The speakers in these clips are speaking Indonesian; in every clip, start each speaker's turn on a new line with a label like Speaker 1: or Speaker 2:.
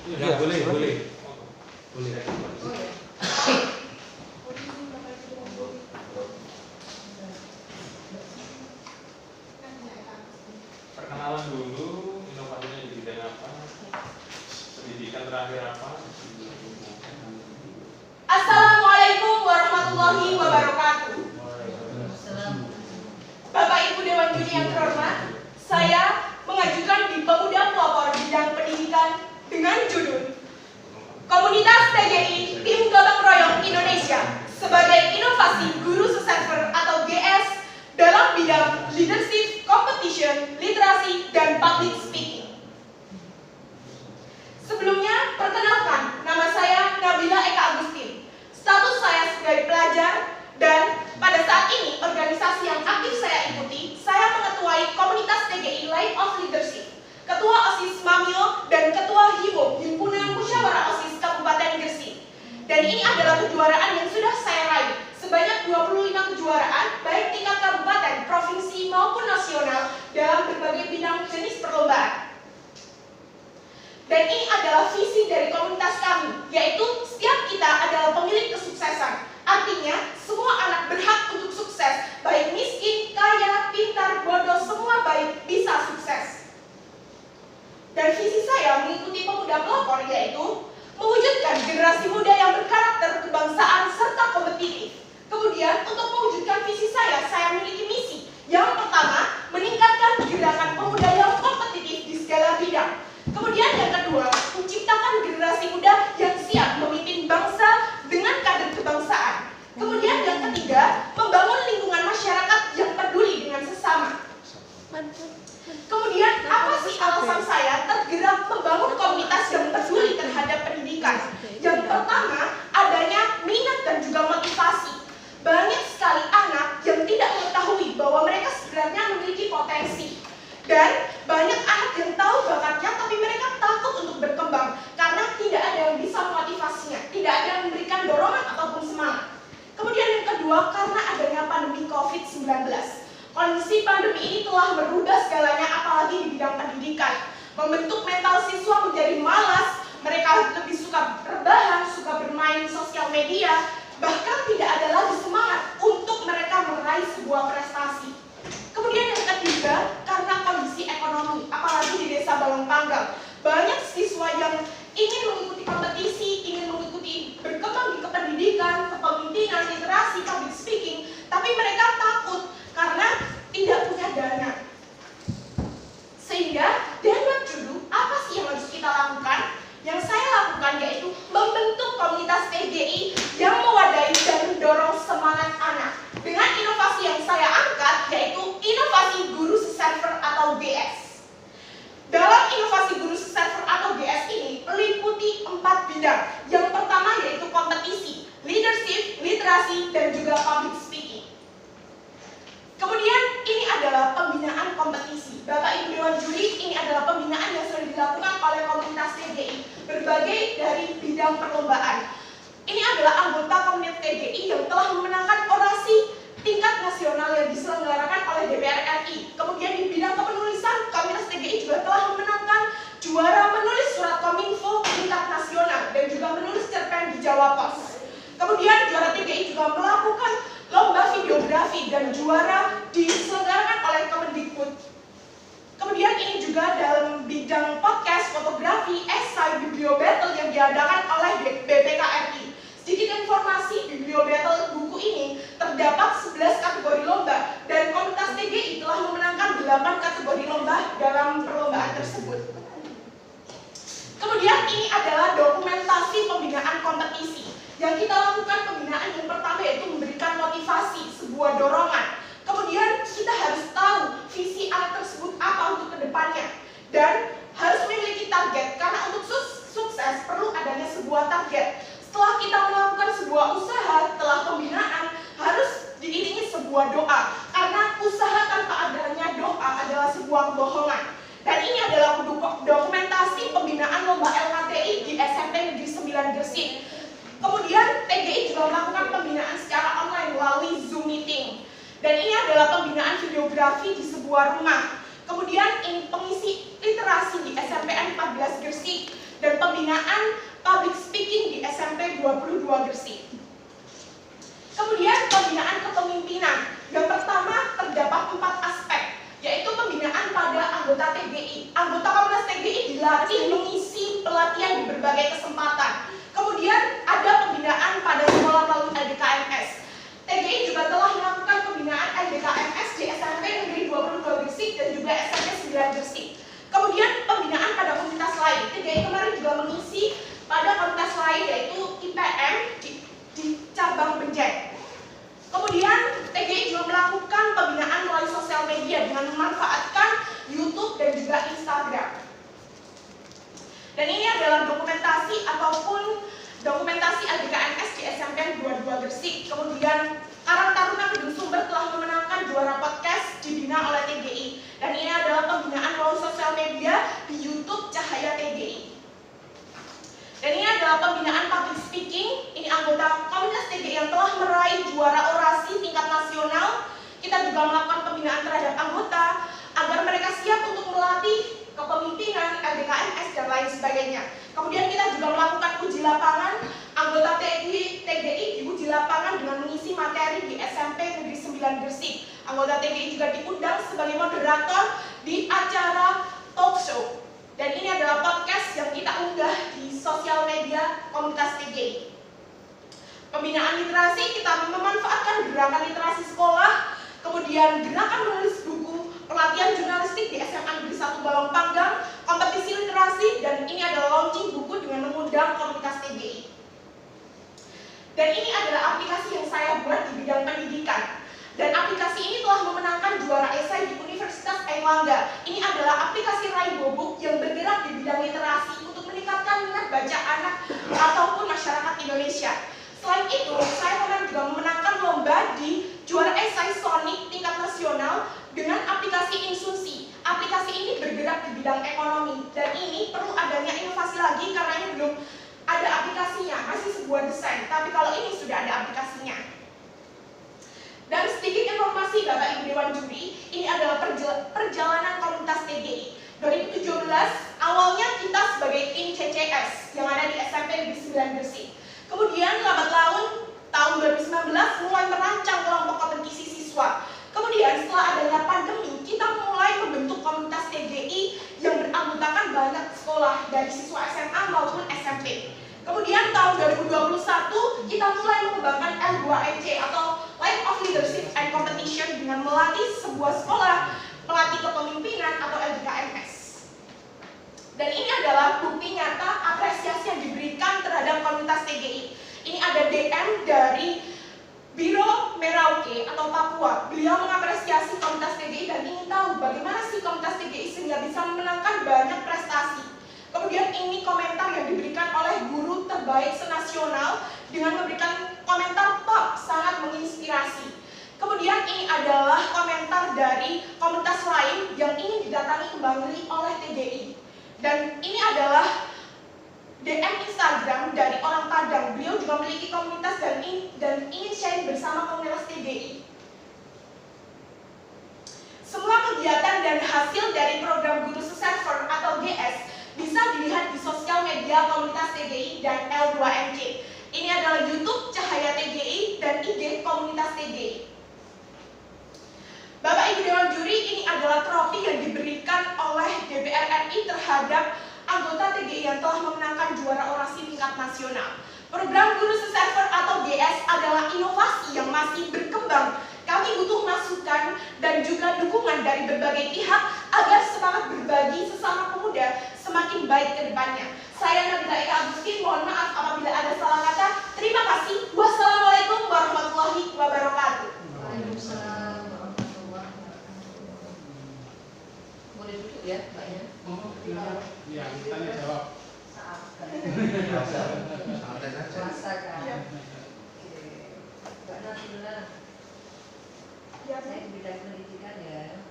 Speaker 1: Ya, boleh.
Speaker 2: Perkenalan dulu, inovasinya di bidang apa, pendidikan terakhir apa.
Speaker 3: Assalamualaikum warahmatullahi wabarakatuh. Bapak Ibu Dewan Juri yang terhormat, saya mengajukan di Pemuda Pelopor Bidang Pendidikan dengan judul Komunitas TGI Tim Gotong Royong Indonesia sebagai inovasi guru seserver atau GS dalam bidang leadership, competition, literasi, dan public speaking. Sebelumnya, perkenalkan, nama saya Nabila Eka Agustin. Status saya sebagai pelajar dan pada saat ini organisasi yang aktif saya ikuti, saya mengetuai komunitas TGI Life of Leadership, Ketua OSIS Mamio, dan Ketua HIMO, Himpunan Musyawarah OSIS Kabupaten Gresik. Dan ini adalah kejuaraan yang sudah saya raih, sebanyak 25 kejuaraan, baik tingkat kabupaten, provinsi, maupun nasional dalam berbagai bidang jenis perlombaan. Dan ini adalah visi dari komunitas kami, yaitu setiap kita adalah pemilik kesuksesan. Artinya, semua anak berhak untuk sukses, baik miskin, kaya, pintar, bodoh, semua baik bisa sukses. Dan visi saya mengikuti Pemuda Pelopor yaitu mewujudkan generasi muda yang berkarakter kebangsaan serta kompetitif. Kemudian, untuk mewujudkan visi saya memiliki misi. Yang pertama, meningkatkan gerakan pemuda yang kompetitif di segala bidang. Kemudian yang kedua, menciptakan generasi muda yang siap memimpin bangsa dengan kader kebangsaan. Kemudian yang ketiga, membangun lingkungan masyarakat yang peduli dengan sesama. Kemudian apa sih alasan saya tergerak membangun komunitas yang peduli terhadap pendidikan? Yang pertama, adanya minat dan juga motivasi. Banyak sekali anak yang tidak mengetahui bahwa mereka sebenarnya memiliki potensi. Dan banyak anak yang tahu bakatnya tapi mereka takut untuk berkembang karena tidak ada yang bisa memotivasinya, tidak ada yang memberikan dorongan ataupun semangat. Kemudian yang kedua, karena adanya pandemi COVID-19. Kondisi pandemi ini telah merubah segalanya apalagi di bidang pendidikan. Membentuk mental siswa menjadi malas, mereka lebih suka rebahan, suka bermain sosial media, bahkan tidak ada lagi semangat untuk mereka meraih sebuah prestasi. Kemudian yang ketiga, karena kondisi ekonomi, apalagi di desa Balongpanggang. Banyak siswa yang ingin mengikuti kompetisi, ingin mengikuti berkembang di kependidikan, kepemimpinan, literasi, public speaking, tapi mereka takut karena tidak punya dana. Sehingga dengan judul apa sih yang harus kita lakukan? Yang saya lakukan yaitu membentuk komunitas TGI yang mewadahi dan mendorong semangat anak. Dengan inovasi yang saya angkat yaitu inovasi guru seserver atau GS. Dalam inovasi guru seserver atau GS ini meliputi 4 bidang. Yang pertama yaitu kompetisi, leadership, literasi, dan juga public speaking. Kemudian ini adalah pembinaan kompetisi. Bapak Ibu Dewan Juri, ini adalah pembinaan yang sudah dilakukan oleh komunitas TGI berbagai dari bidang perlombaan. Ini adalah anggota komunitas TGI yang telah memenangkan orasi tingkat nasional yang diselenggarakan oleh DPR RI. Kemudian di bidang kepenulisan, komunitas TGI juga telah memenangkan juara menulis surat Kominfo tingkat nasional dan juga menulis cerpen di Jawa Pos. Kemudian juara TGI juga melakukan lomba videografi dan juara diselenggarakan oleh Kemendikbud. Kemudian ini juga dalam bidang podcast, fotografi, esai, bibliobattle yang diadakan oleh BPKRI. Sedikit informasi, bibliobattle buku ini terdapat 11 kategori lomba dan komunitas TGI telah memenangkan 8 kategori lomba dalam perlombaan tersebut. Kemudian ini adalah dokumentasi pembinaan kompetisi. Yang kita lakukan pembinaan yang pertama yaitu memberikan motivasi, sebuah dorongan. Kemudian kita harus tahu visi anak tersebut apa untuk kedepannya. Dan harus memiliki target, karena untuk sukses perlu adanya sebuah target. Setelah kita melakukan sebuah usaha, setelah pembinaan, harus diiringi sebuah doa. Karena usaha tanpa adanya doa adalah sebuah kebohongan. Dan ini adalah dokumentasi pembinaan lomba LKTI di SMP Negeri 9 Gresik. Kemudian TGI juga melakukan pembinaan secara online melalui Zoom meeting. Dan ini adalah pembinaan videografi di sebuah rumah. Kemudian ini pengisi literasi di SMPN 14 Gresik dan pembinaan public speaking di SMP 22 Gresik. Kemudian pembinaan kepemimpinan. Yang pertama terdapat 4 aspek, yaitu pembinaan pada anggota TGI. Anggota Komunitas TGI dilatih mengisi pelatihan di berbagai kesempatan. Kemudian ada pembinaan pada sekolah melalui LDKMS. TGI juga telah melakukan pembinaan LDKMS di SMP Negeri 22 Gresik dan juga SMP 9 Gresik. Kemudian pembinaan pada komunitas lain. TGI kemarin juga mengisi pada komunitas lain yaitu IPM di cabang Benjek. Kemudian TGI juga melakukan pembinaan melalui sosial media dengan memanfaatkan YouTube dan juga Instagram. Dan ini adalah dokumentasi ataupun dokumentasi LDKMS di SMP 22 Gresik. Kemudian Karang Taruna Gedung Sumber telah memenangkan juara podcast dibina oleh TGI. Dan ini adalah pembinaan melalui sosial media di YouTube Cahaya TGI. Dan ini adalah pembinaan public speaking. Ini anggota komunitas TGI yang telah meraih juara orasi tingkat nasional. Kita juga melakukan pembinaan terhadap anggota agar mereka siap untuk melatih kepemimpinan, LDKMS, dan lain sebagainya. Kemudian kita juga melakukan uji lapangan. Anggota TGI diuji lapangan dengan mengisi materi di SMP Negeri 9 Gresik. Anggota TGI juga diundang sebagai moderator di acara talk show. Dan ini adalah podcast yang kita unggah di sosial media komunitas TGI. Pembinaan literasi, kita memanfaatkan gerakan literasi sekolah, kemudian gerakan menulis buku, pelatihan jurnalistik di SMA Negeri 1 Balong Panggang, kompetisi literasi, dan ini adalah launching buku dengan mengundang komunitas TGI. Dan ini adalah aplikasi yang saya buat di bidang pendidikan. Dan aplikasi ini telah memenangkan juara esai di Universitas Airlangga. Ini adalah aplikasi Rainbow Book yang bergerak di bidang literasi untuk meningkatkan minat baca anak ataupun masyarakat Indonesia. Selain itu, saya juga memenangkan lomba di juara esai Sonic tingkat nasional dengan aplikasi Insusi. Aplikasi ini bergerak di bidang ekonomi dan ini perlu adanya inovasi lagi karena ini belum ada aplikasinya, masih sebuah desain. Tapi kalau ini sudah ada aplikasinya. Dan sedikit informasi Bapak Ibu Dewan Juri, ini adalah perjalanan komunitas TGI. 2017, awalnya kita sebagai tim CCS yang ada di SMP Negeri 9 Gresik. Kemudian lambat laun tahun 2019 mulai merancang kelompok kompetisi siswa. Kemudian setelah adanya pandemi, kita mulai membentuk komunitas TGI yang beranggotakan banyak sekolah dari siswa SMA maupun SMP. Kemudian tahun 2021 kita mulai mengembangkan L2MC atau Life of Leadership and Competition dengan melatih sebuah sekolah pelatih kepemimpinan atau LDKMS. Dan ini adalah bukti nyata apresiasi yang diberikan terhadap komunitas TGI. Ini ada DM dari Biro Merauke atau Papua. Beliau mengapresiasi komunitas TGI dan ingin tahu bagaimana sih komunitas TGI sehingga bisa memenangkan banyak prestasi. Kemudian ini komentar yang diberikan oleh guru terbaik senasional dengan memberikan komentar top, sangat menginspirasi. Kemudian ini adalah komentar dari komunitas lain yang ingin didatangi kembali oleh TGI. Dan ini adalah DM Instagram dari orang Padang. Beliau juga memiliki komunitas dan ingin sharing bersama komunitas TGI. Semua kegiatan dan hasil dari program Guru Seserver atau GS bisa dilihat di sosial media komunitas TGI dan L2MC. Ini adalah YouTube Cahaya TGI dan IG komunitas TGI. Bapak Ibu Dewan Juri, ini adalah trofi yang diberikan oleh DPR RI terhadap anggota TGI yang telah memenangkan juara orasi tingkat nasional. Program Guru Seserver atau GS adalah inovasi yang masih berkembang. Kami butuh masukan dan juga dukungan dari berbagai pihak agar semangat berbagi sesama pemuda semakin baik ke depannya. Saya Nabila Eka Agustin, mohon maaf apabila ada salah kata. Terima kasih. Wassalamualaikum warahmatullahi wabarakatuh.
Speaker 1: Waalaikumsalam warahmatullahi wabarakatuh. Boleh duduk ya, Mbaknya?
Speaker 2: Iya, tanya jawab.
Speaker 1: Saat
Speaker 2: Santai saja.
Speaker 1: masa kan.
Speaker 3: Ya.
Speaker 1: Oke. Mbak Nabila,
Speaker 3: Ya,
Speaker 1: saya di bidang pendidikan ya.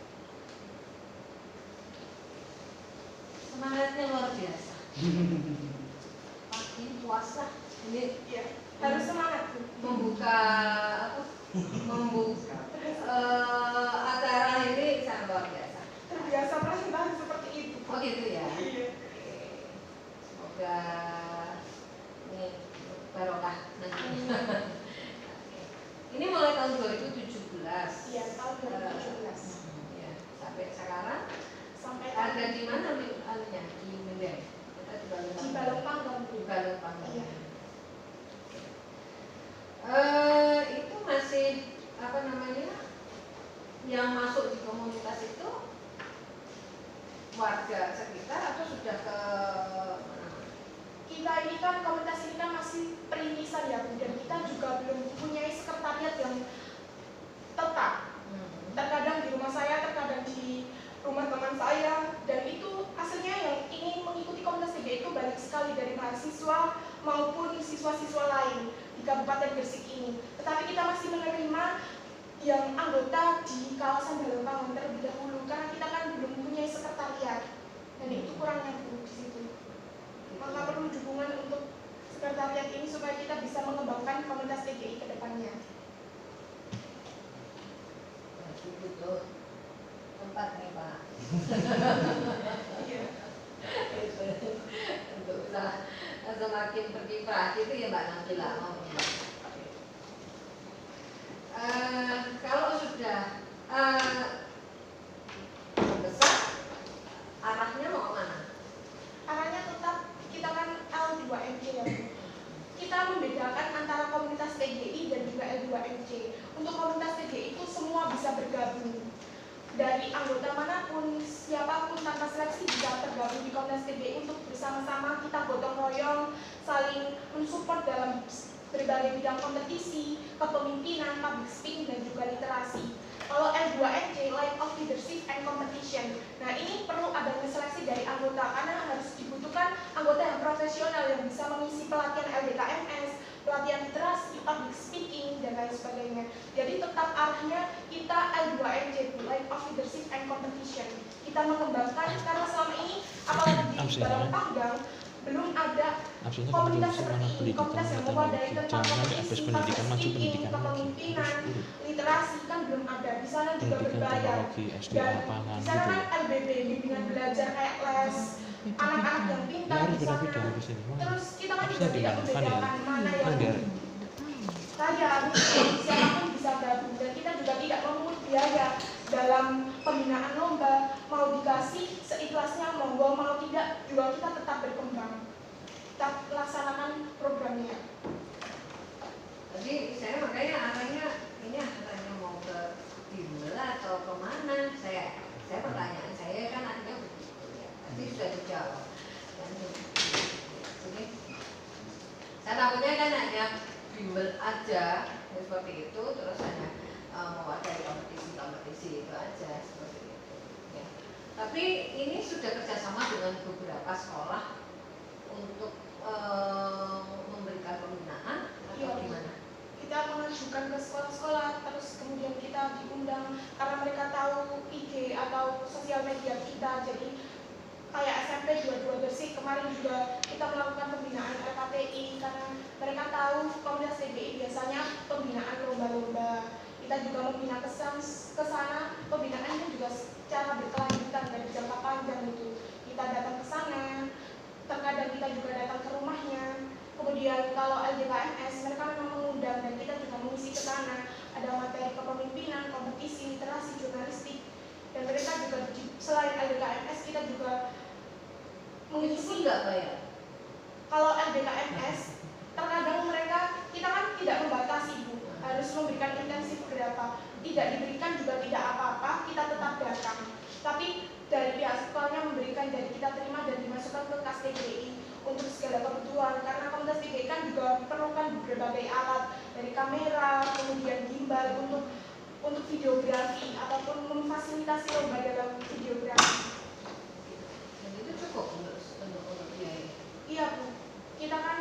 Speaker 1: Semangatnya luar biasa. Pagi puasa ini
Speaker 3: ya, harus semangat.
Speaker 1: membuka apa? Membuka acara ini sangat luar biasa.
Speaker 3: Terbiasa presentasi seperti itu.
Speaker 1: Oh gitu ya.
Speaker 3: Iya.
Speaker 1: Oke. semoga ini barokah nanti. Ini mulai tahun 2017.
Speaker 3: Iya, tahun 2017.
Speaker 1: Ya, sampai sekarang
Speaker 3: Sampai
Speaker 1: ada di mana anunya? Di Medan. Kita
Speaker 3: di Balongpang.
Speaker 1: Di Balongpang.
Speaker 3: Iya.
Speaker 1: Itu masih apa namanya? Yang masuk di komunitas itu warga sekitar atau sudah ke mana?
Speaker 3: Kita ini kan komunitas ini kan masih perintisan ya Bu, dan kita juga belum mempunyai sekretariat yang tetap. Terkadang di rumah saya, terkadang di rumah teman saya, dan itu hasilnya yang ingin mengikuti komunitas TGI itu banyak sekali dari mahasiswa maupun siswa-siswa lain di Kabupaten Gresik ini. Tetapi kita masih menerima yang anggota di kawasan Balongpang terlebih dahulu karena kita kan belum mempunyai sekretariat, dan itu kurangnya Bu di situ. Maka perlu dukungan untuk sekretariat ini supaya kita bisa mengembangkan komunitas TGI ke depannya.
Speaker 1: Butuh tempat nih Pak.
Speaker 3: Iya.
Speaker 1: Untuk bisa semakin berkiprah itu ya Mbak Nabila maunya. Kalau sudah besar, arahnya mau kemana?
Speaker 3: Arahnya tetap kita kan L2MC ya Bu. Kita membedakan antara komunitas TGI dan juga L2MC. Untuk komunitas TGI itu semua bisa bergabung. Dari anggota manapun, siapapun tanpa seleksi bisa tergabung di komunitas TGI untuk bersama-sama kita gotong royong, saling mensupport dalam berbagai bidang kompetisi, kepemimpinan, public speaking, dan juga literasi. Kalau L2MC, Life of Leadership and Competition. Nah, ini perlu adanya seleksi dari anggota karena harus dibutuhkan anggota yang profesional yang bisa mengisi pelatihan LDKMS, pelatihan literasi, public speaking, dan lain sebagainya. Jadi tetap arahnya kita L2MC, Life of Leadership and Competition. Kita mengembangkan karena selama ini apalagi di Balongpang belum ada komunitas seperti ini, komunitas yang mewadai tentang kompetisi, public speaking, kepemimpinan, literasi kan belum ada. Di sana juga berbayar. Dan di sana kan LBB, bimbingan belajar kayak les, anak-anak yang pintar di sana. Terus kita kan juga tidak membedakan mana yang kaya, siapapun bisa gabung, dan kita juga tidak memungut biaya dalam pembinaan lomba. Mau dikasih seikhlasnya monggo, mau tidak juga kita tetap berkembang, kita laksanakan programnya.
Speaker 1: Jadi saya makanya arahnya ini arahnya mau ke bimbel atau kemana? Saya pertanyaan saya kan arahnya begitu ya. Tadi sudah dijawab. Jadi saya takutnya kan hanya bimbel aja seperti itu, terus hanya mewadahi kompetisi itu aja seperti itu. Ya. Tapi ini sudah kerjasama dengan beberapa sekolah untuk memberikan pembinaan atau gimana?
Speaker 3: Kita mengajukan ke sekolah-sekolah, terus kemudian kita diundang karena mereka tahu IG atau sosial media kita. Jadi kayak SMP 22 Gresik kemarin juga kita melakukan pembinaan RKTI karena mereka tahu komunitas TGI biasanya pembinaan lomba-lomba. Kita juga membina ke sana, pembinaannya juga secara berkelanjutan dari jangka panjang itu. Kita datang ke sana, terkadang kita juga datang ke rumahnya. Kemudian kalau LDKMS mereka memang mengundang dan kita juga mengisi ke sana. Ada materi kepemimpinan, kompetisi, literasi, jurnalistik, dan mereka juga selain LDKMS kita juga mengisi.
Speaker 1: Nggak bayar?
Speaker 3: Kalau LDKMS terkadang mereka kita kan tidak membatasi Bu, harus memberikan intensif berapa, tidak diberikan juga tidak apa-apa, kita tetap datang. Tapi dari pihak sekolahnya memberikan, dari kita terima dan dimasukkan ke kas TGI untuk segala kebutuhan, karena komunitas TGI kan juga perlukan berbagai alat dari kamera, kemudian gimbal untuk videografi ataupun memfasilitasi lomba dalam videografi.
Speaker 1: Dan itu cukup untuk biaya?
Speaker 3: Iya Bu, kita kan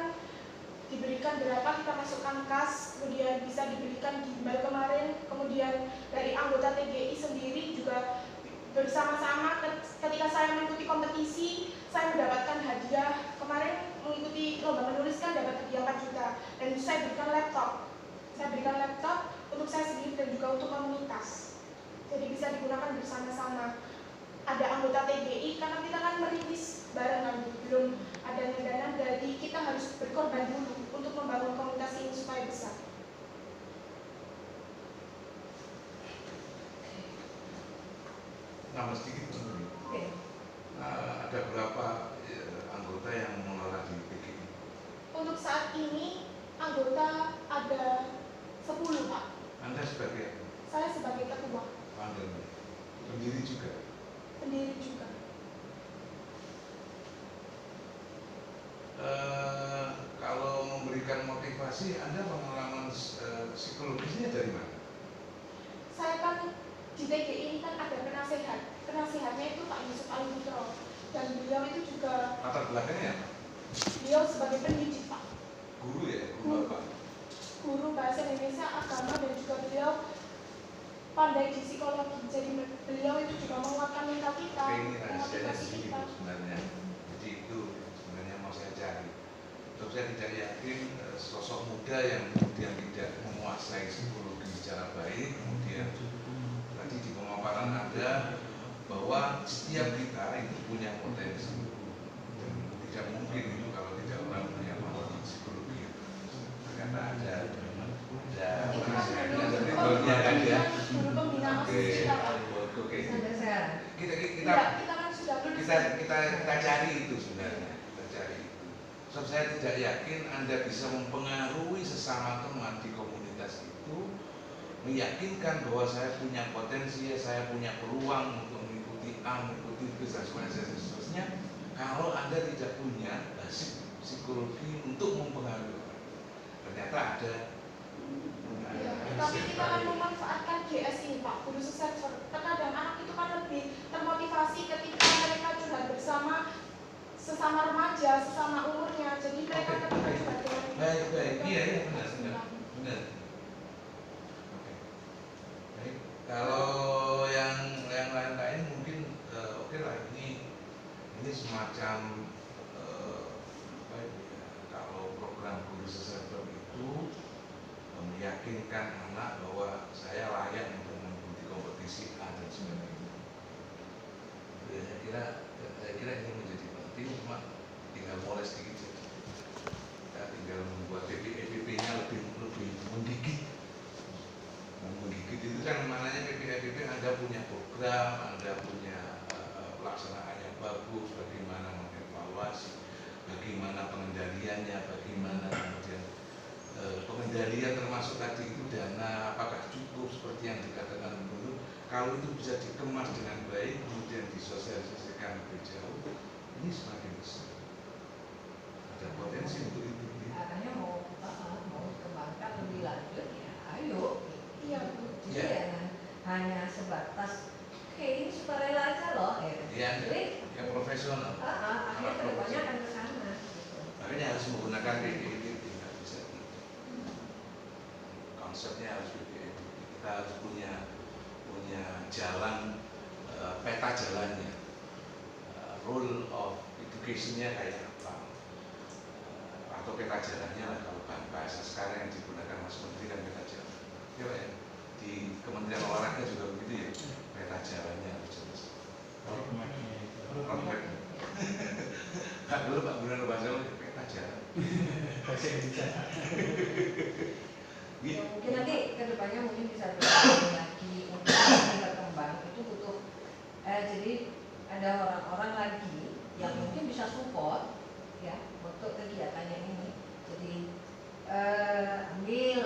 Speaker 3: diberikan berapa kita masukkan kas, kemudian bisa diberikan gimbal kemarin, kemudian dari anggota TGI sendiri juga bersama-sama ketika saya mengikuti kompetisi, saya mendapatkan hadiah. Kemarin mengikuti lomba menuliskan dapat hadiah 4 juta dan saya berikan laptop. Saya berikan laptop untuk saya sendiri dan juga untuk komunitas. Jadi bisa digunakan bersama-sama. Ada anggota TGI karena kita kan merintis bareng kan, belum adanya dana berkorban dulu untuk membangun komunitas ini supaya besar.
Speaker 4: Nambah sedikit Bang.
Speaker 1: Oke.
Speaker 4: Ada berapa anggota yang mengelola di PGI?
Speaker 3: Untuk saat ini anggota ada 10 Pak.
Speaker 4: Anda sebagai
Speaker 3: Saya sebagai ketua,
Speaker 4: Anda pendiri juga.
Speaker 3: pendiri juga.
Speaker 4: Kalau memberikan motivasi, Anda pengalaman psikologisnya dari mana?
Speaker 3: Saya kan di TGI ini kan ada penasehat. Penasehatnya itu Pak Yusuf Ali Putro. Dan beliau itu juga,
Speaker 4: Latar belakangnya apa?
Speaker 3: beliau sebagai pendidik Pak.
Speaker 4: Guru ya, guru apa?
Speaker 3: Guru bahasa Indonesia, agama, dan juga beliau pandai di psikologi. Jadi beliau itu juga menguatkan mental kita,
Speaker 4: Oke, ini rahasianya di
Speaker 3: memotivasi
Speaker 4: sini
Speaker 3: kita.
Speaker 4: Bu, sebenarnya. Jadi itu sebenarnya mau saya cari. Untuk saya tidak yakin sosok muda yang kemudian tidak menguasai psikologi secara baik, kemudian tadi di pemaparan Anda bahwa setiap kita itu punya potensi dan tidak mungkin itu kalau tidak orang punya pengalaman psikologi. Ternyata ada penasehatnya dari golnya kan ya.
Speaker 3: Guru pembina
Speaker 4: Oke,
Speaker 3: masih kita Pak.
Speaker 4: oke.
Speaker 1: Sampai sekarang.
Speaker 4: Kita
Speaker 3: Kita kan sudah lulus.
Speaker 4: kita cari itu sebenarnya, kita cari itu. So, saya tidak yakin Anda bisa mempengaruhi sesama teman di komunitas itu, meyakinkan bahwa saya punya potensi, saya punya peluang untuk mengikuti A, mengikuti B, dan seterusnya. Kalau Anda tidak punya basis psikologi untuk mempengaruhi orang, ternyata ada.
Speaker 3: Ya, tapi kita akan memanfaatkan GS ini Pak, guru sukses. Terkadang anak itu kan lebih termotivasi ketika mereka curhat bersama sesama remaja, sesama umurnya. Jadi mereka ketika curhat dengan
Speaker 4: Baik, iya, benar. Oke. Baik, kalau yang lain-lain mungkin oke lah, ini semacam apa itu ya, kalau program guru sesama itu meyakinkan anak bahwa saya layak untuk mengikuti kompetisi A dan sebagainya. Ya, saya kira ini menjadi penting, cuma tinggal mulai sedikit saja. Kita tinggal membuat PPEPP-nya lebih menggigit. Menggigit itu kan maknanya PPEPP Anda punya program, Anda punya pelaksanaan yang bagus, bagaimana mengevaluasi, bagaimana pengendaliannya, bagaimana kemudian pengendalian termasuk tadi itu dana apakah cukup seperti yang dikatakan dulu. Kalau itu bisa dikemas dengan baik kemudian disosialisasikan lebih jauh, ini semakin besar. Ada potensi untuk itu.
Speaker 1: Makanya mau dikembangkan lebih lanjut ya, ayo.
Speaker 3: Iya.
Speaker 1: Jadi
Speaker 4: Ya.
Speaker 1: jangan hanya sebatas oke ini sukarela aja loh.
Speaker 4: Ya,
Speaker 1: Jadi
Speaker 4: yang profesional.
Speaker 1: akhirnya kedepannya akan ke sana. Gitu.
Speaker 4: Makanya harus menggunakan PPEPP, nggak bisa gitu. Konsepnya harus PPEPP. Kita harus punya jalan, peta jalannya, rule of education-nya kayak apa, atau peta jalannya lah kalau bahasa sekarang yang digunakan Mas Menteri kan peta jalan. Ya Pak ya, di Kementerian Olahraga juga begitu ya, peta jalannya harus jelas. Roadmap. Pak dulu Pak Gubernur bahasa peta jalan.
Speaker 1: Ya, mungkin nanti kedepannya mungkin bisa berkembang lagi untuk berkembang itu butuh jadi ada orang-orang lagi yang mungkin bisa support ya untuk kegiatannya ini. Jadi ambil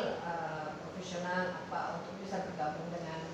Speaker 1: profesional apa untuk bisa bergabung dengan